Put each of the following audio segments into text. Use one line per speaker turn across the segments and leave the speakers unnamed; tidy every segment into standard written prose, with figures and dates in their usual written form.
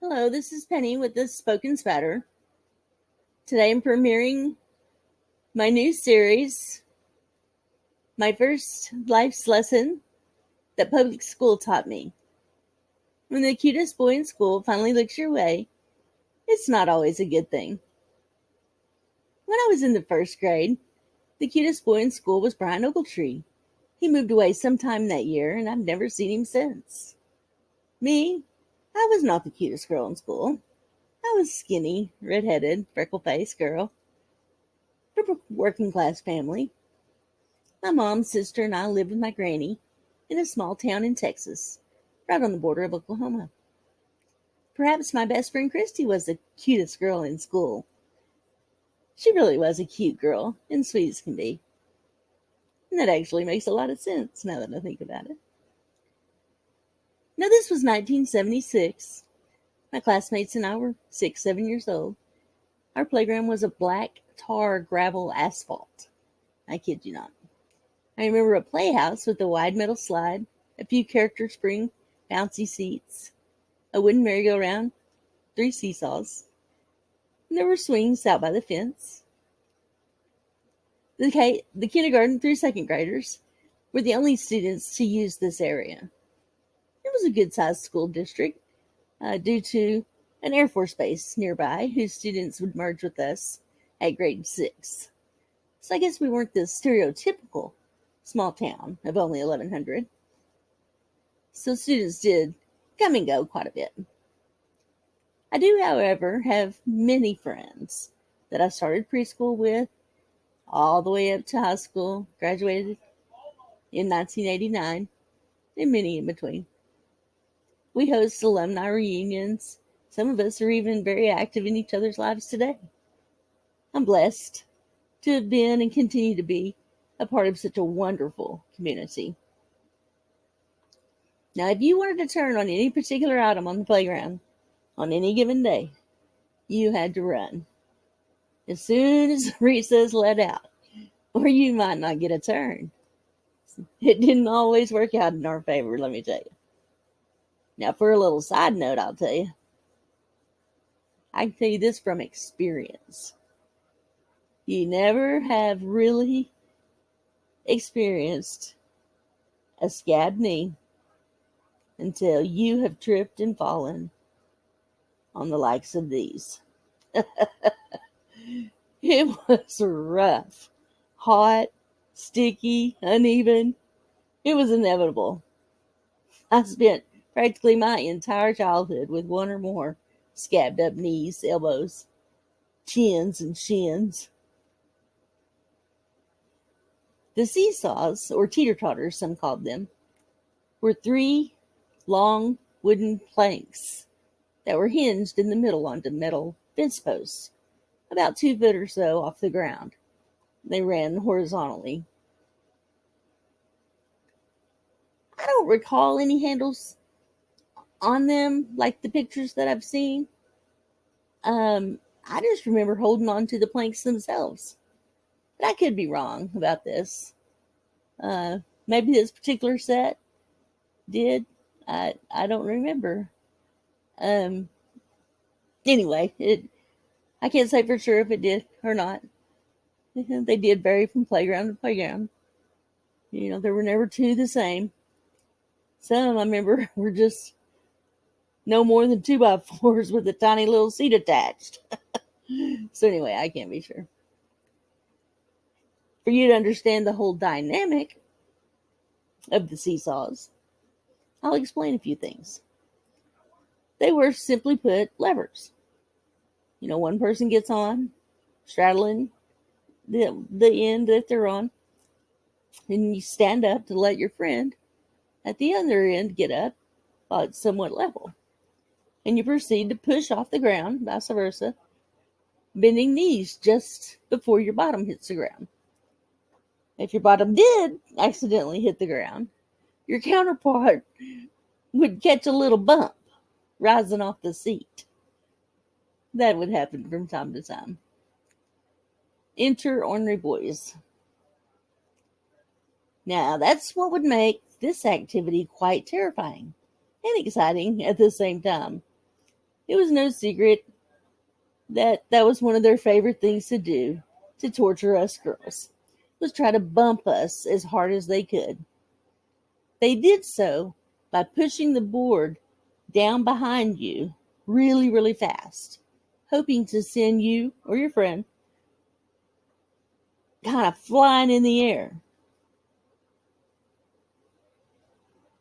Hello, this is Penny with the Spoken Spatter. Today I'm premiering my new series, my first life's lesson that public school taught me. When the cutest boy in school finally looks your way, it's not always a good thing. When I was in the first grade, the cutest boy in school was Brian Ogletree. He moved away sometime that year, and I've never seen him since. Me, I was not the cutest girl in school. I was skinny, red-headed, freckle-faced girl from a working-class family. My mom, sister, and I lived with my granny in a small town in Texas, right on the border of Oklahoma. Perhaps my best friend Christy was the cutest girl in school. She really was a cute girl, and sweet as can be. And that actually makes a lot of sense now that I think about it. Now, this was 1976. My classmates and I were 6, 7 years old. Our playground was a black tar gravel asphalt. I kid you not. I remember a playhouse with a wide metal slide, a few character spring bouncy seats, a wooden merry-go-round, 3 seesaws, and there were swings out by the fence. The kindergarten through second graders were the only students to use this area. It was a good-sized school district due to an Air Force base nearby whose students would merge with us at grade 6. So I guess we weren't the stereotypical small town of only 1,100. So students did come and go quite a bit. I do, however, have many friends that I started preschool with all the way up to high school, graduated in 1989, and many in between. We host alumni reunions. Some of us are even very active in each other's lives today. I'm blessed to have been and continue to be a part of such a wonderful community. Now, if you wanted to turn on any particular item on the playground on any given day, you had to run as soon as recess let out, or you might not get a turn. It didn't always work out in our favor, let me tell you. Now, for a little side note, I'll tell you, I can tell you this from experience. You never have really experienced a scabbed knee until you have tripped and fallen on the likes of these. It was rough, hot, sticky, uneven. It was inevitable. I spent practically my entire childhood with one or more scabbed up knees, elbows, chins, and shins. The seesaws, or teeter-totters, some called them, were 3 long wooden planks that were hinged in the middle onto metal fence posts, about 2 foot or so off the ground. They ran horizontally. I don't recall any handles on them like the pictures that I've seen. I just remember holding on to the planks themselves. But I could be wrong about this. Maybe this particular set did. I don't remember. Anyway, I can't say for sure if it did or not. They did vary from playground to playground. There were never 2 the same. Some, I remember, were just no more than 2x4s with a tiny little seat attached. So anyway, I can't be sure. For you to understand the whole dynamic of the seesaws, I'll explain a few things. They were, simply put, levers. One person gets on, straddling the end that they're on, and you stand up to let your friend at the other end get up while it's somewhat level. And you proceed to push off the ground, vice versa, bending knees just before your bottom hits the ground. If your bottom did accidentally hit the ground, your counterpart would catch a little bump rising off the seat. That would happen from time to time. Enter ornery boys. Now, that's what would make this activity quite terrifying and exciting at the same time. It was no secret that that was one of their favorite things to do to torture us girls, was try to bump us as hard as they could. They did so by pushing the board down behind you really, really fast, hoping to send you or your friend kind of flying in the air.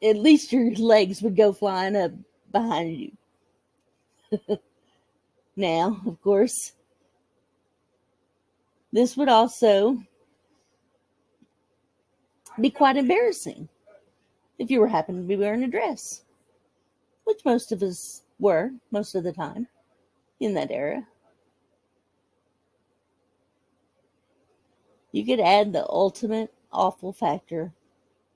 At least your legs would go flying up behind you. Now, of course, this would also be quite embarrassing if you were happened to be wearing a dress, which most of us were most of the time in that era. You could add the ultimate awful factor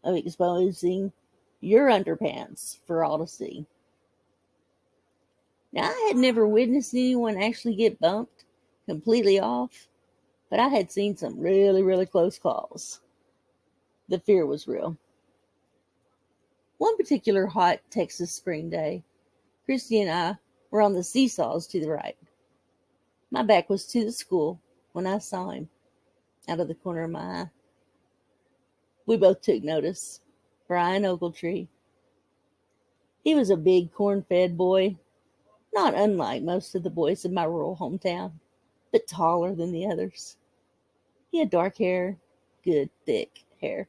of exposing your underpants for all to see. Now, I had never witnessed anyone actually get bumped completely off, but I had seen some really, really close calls. The fear was real. One particular hot Texas spring day, Christy and I were on the seesaws to the right. My back was to the school when I saw him out of the corner of my eye. We both took notice. Brian Ogletree. He was a big corn-fed boy, not unlike most of the boys in my rural hometown, but taller than the others. He had dark hair, good thick hair,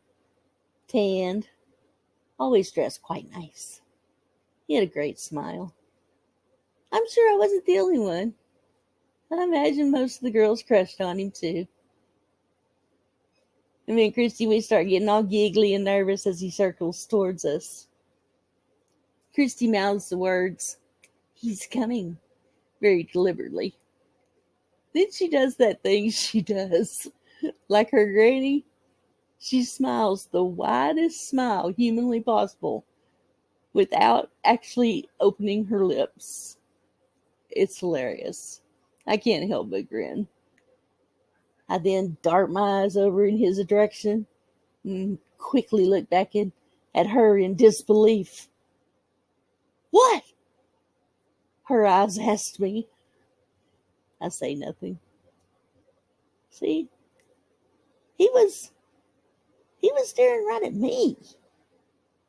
tanned, always dressed quite nice. He had a great smile. I'm sure I wasn't the only one. I imagine most of the girls crushed on him too. And me and Christy, we start getting all giggly and nervous as he circles towards us. Christy mouths the words, "He's coming," very deliberately. Then she does that thing she does. Like her granny, she smiles the widest smile humanly possible without actually opening her lips. It's hilarious. I can't help but grin. I then dart my eyes over in his direction and quickly look back at her in disbelief. "What?" her eyes asked me. I say nothing. See, he was staring right at me.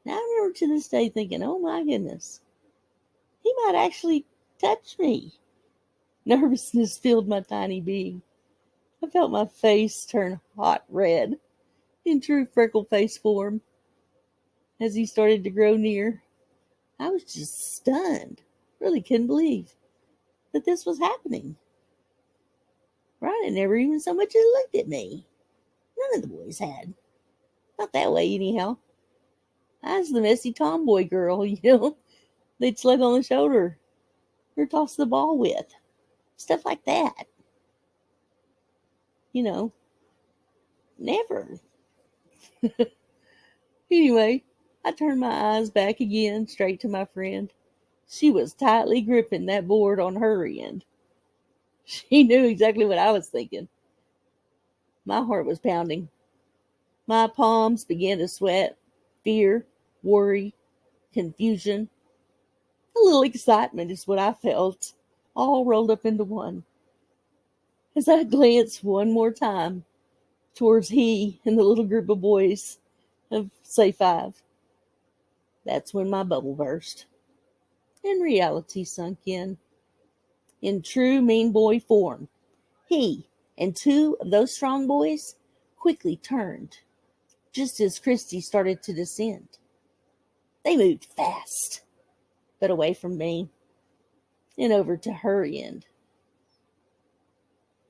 Now I remember to this day thinking, oh my goodness, he might actually touch me. Nervousness filled my tiny being. I felt my face turn hot red in true Freckle-Faced form as he started to grow near. I was just stunned. Really couldn't believe that this was happening. Ryan never even so much as looked at me. None of the boys had. Not that way, anyhow. I was the messy tomboy girl, they'd slug on the shoulder or toss the ball with. Stuff like that. You know, never. Anyway, I turned my eyes back again, straight to my friend. She was tightly gripping that board on her end. She knew exactly what I was thinking. My heart was pounding. My palms began to sweat. Fear, worry, confusion, a little excitement is what I felt, all rolled up into one. As I glanced one more time towards he and the little group of boys of, say, 5, that's when my bubble burst. And reality sunk in true mean boy form. He and 2 of those strong boys quickly turned, just as Christy started to descend. They moved fast, but away from me and over to her end.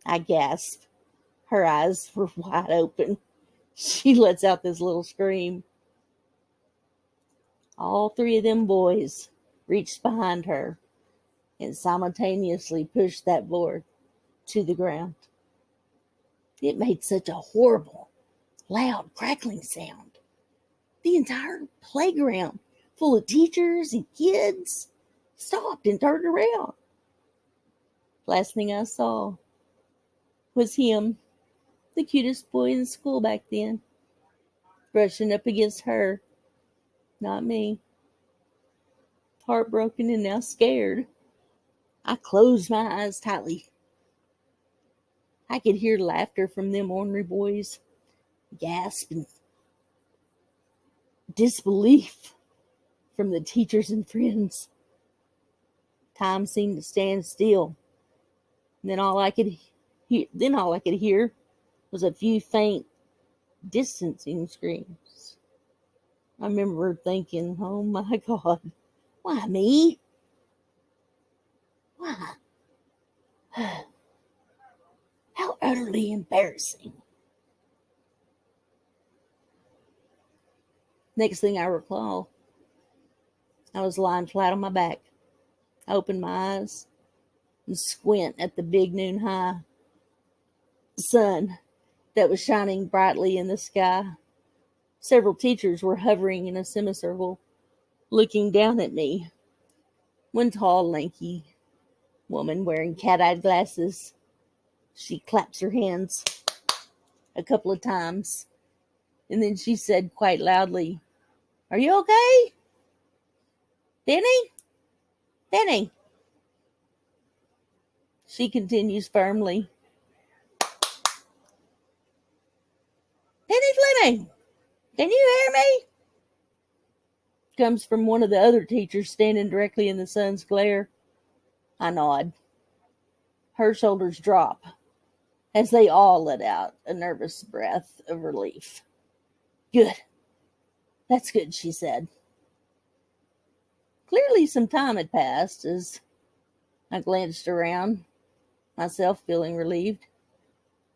I gasped. Her eyes were wide open. She lets out this little scream. All 3 of them boys reached behind her and simultaneously pushed that board to the ground. It made such a horrible, loud, crackling sound. The entire playground, full of teachers and kids, stopped and turned around. Last thing I saw was him, the cutest boy in school back then, brushing up against her, not me. Heartbroken and now scared, I closed my eyes tightly. I could hear laughter from them ornery boys, gasp and disbelief from the teachers and friends. Time seemed to stand still. And then all I could hear was a few faint distancing screams. I remember thinking, "Oh my God, why me? Why? How utterly embarrassing." Next thing I recall, I was lying flat on my back. I opened my eyes and squint at the big noon high sun that was shining brightly in the sky. Several teachers were hovering in a semicircle, looking down at me. One tall, lanky woman wearing cat-eyed glasses. She claps her hands a couple of times, and then she said quite loudly, "Are you okay? Benny? Benny?" She continues firmly, "Benny Fleming, can you hear me?" Comes from one of the other teachers standing directly in the sun's glare. I nod. Her shoulders drop as they all let out a nervous breath of relief. "Good. That's good," she said. Clearly some time had passed as I glanced around, myself feeling relieved.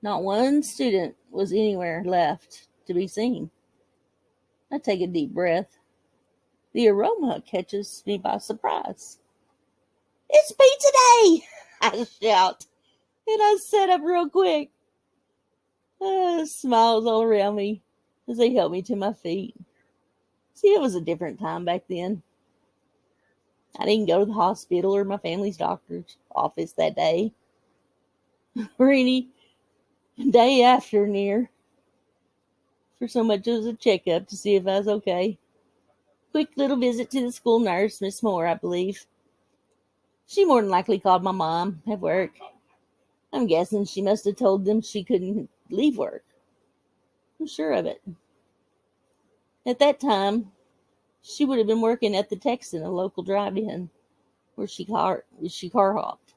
Not one student was anywhere left to be seen. I take a deep breath. The aroma catches me by surprise. "It's pizza day!" I shout, and I sit up real quick. Smiles all around me as they help me to my feet. See, it was a different time back then. I didn't go to the hospital or my family's doctor's office that day, or any day after near, for so much as a checkup to see if I was okay. Quick little visit to the school nurse, Miss Moore, I believe. She more than likely called my mom at work. I'm guessing she must have told them she couldn't leave work. I'm sure of it. At that time, she would have been working at the Texan, a local drive-in, where she car hopped.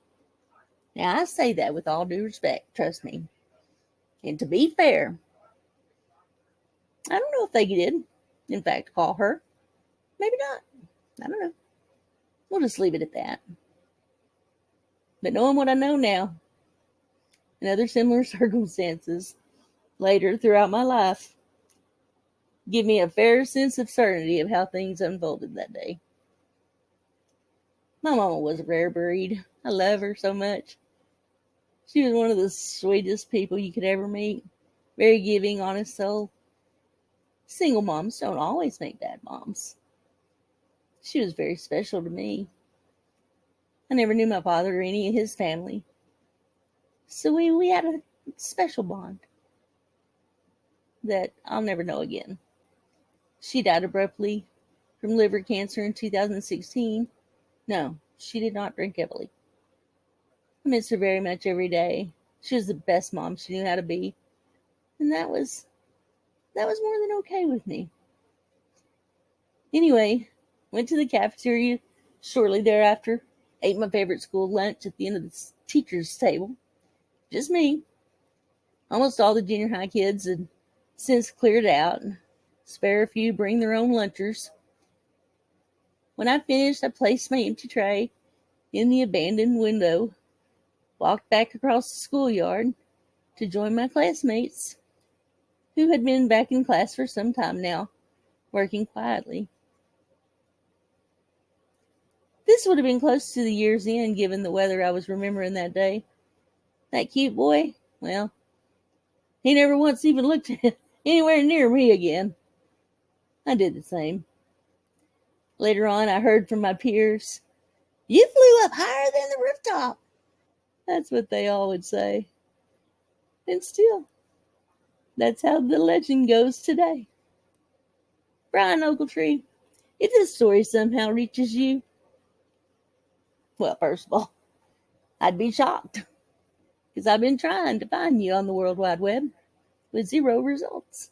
Now, I say that with all due respect, trust me. And to be fair, I don't know if they did, in fact, call her. Maybe not. I don't know. We'll just leave it at that. But knowing what I know now, and other similar circumstances later throughout my life, give me a fair sense of certainty of how things unfolded that day. My mama was a rare breed. I love her so much. She was one of the sweetest people you could ever meet. Very giving, honest soul. Single moms don't always make bad moms. She was very special to me. I never knew my father or any of his family. So we had a special bond that I'll never know again. She died abruptly from liver cancer in 2016. No, she did not drink heavily. I miss her very much every day. She was the best mom she knew how to be. And that was more than okay with me. Anyway, went to the cafeteria shortly thereafter, ate my favorite school lunch at the end of the teacher's table. Just me. Almost all the junior high kids had since cleared out. Spare a few bring their own lunchers. When I finished, I placed my empty tray in the abandoned window, walked back across the schoolyard to join my classmates, who had been back in class for some time now, working quietly. This would have been close to the year's end, given the weather I was remembering that day. That cute boy, well, he never once even looked anywhere near me again. I did the same. Later on, I heard from my peers, "You flew up higher than the rooftop." That's what they all would say. And still, that's how the legend goes today. Brian Ogletree, if this story somehow reaches you, well, first of all, I'd be shocked because I've been trying to find you on the World Wide Web with zero results.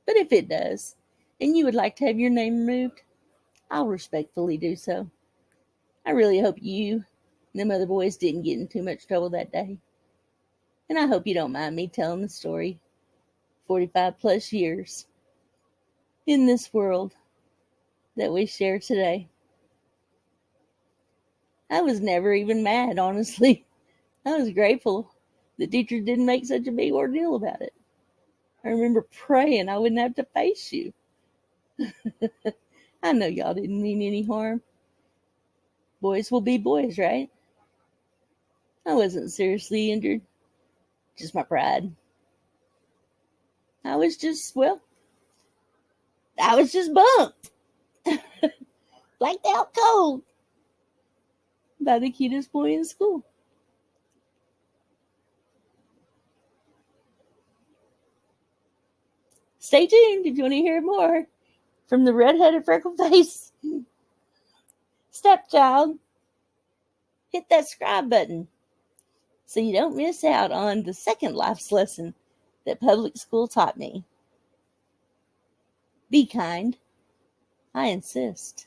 But if it does, and you would like to have your name removed, I'll respectfully do so. I really hope you and them other boys didn't get in too much trouble that day. And I hope you don't mind me telling the story 45 plus years in this world that we share today. I was never even mad, honestly. I was grateful the teacher didn't make such a big ordeal about it. I remember praying I wouldn't have to face you. I know y'all didn't mean any harm. Boys will be boys, right? I wasn't seriously injured, just my pride. I was just bumped, blacked out cold by the cutest boy in school. Stay tuned if you want to hear more from the red-headed freckle-faced stepchild. Hit that subscribe button so you don't miss out on the second life's lesson that public school taught me. Be kind. I insist.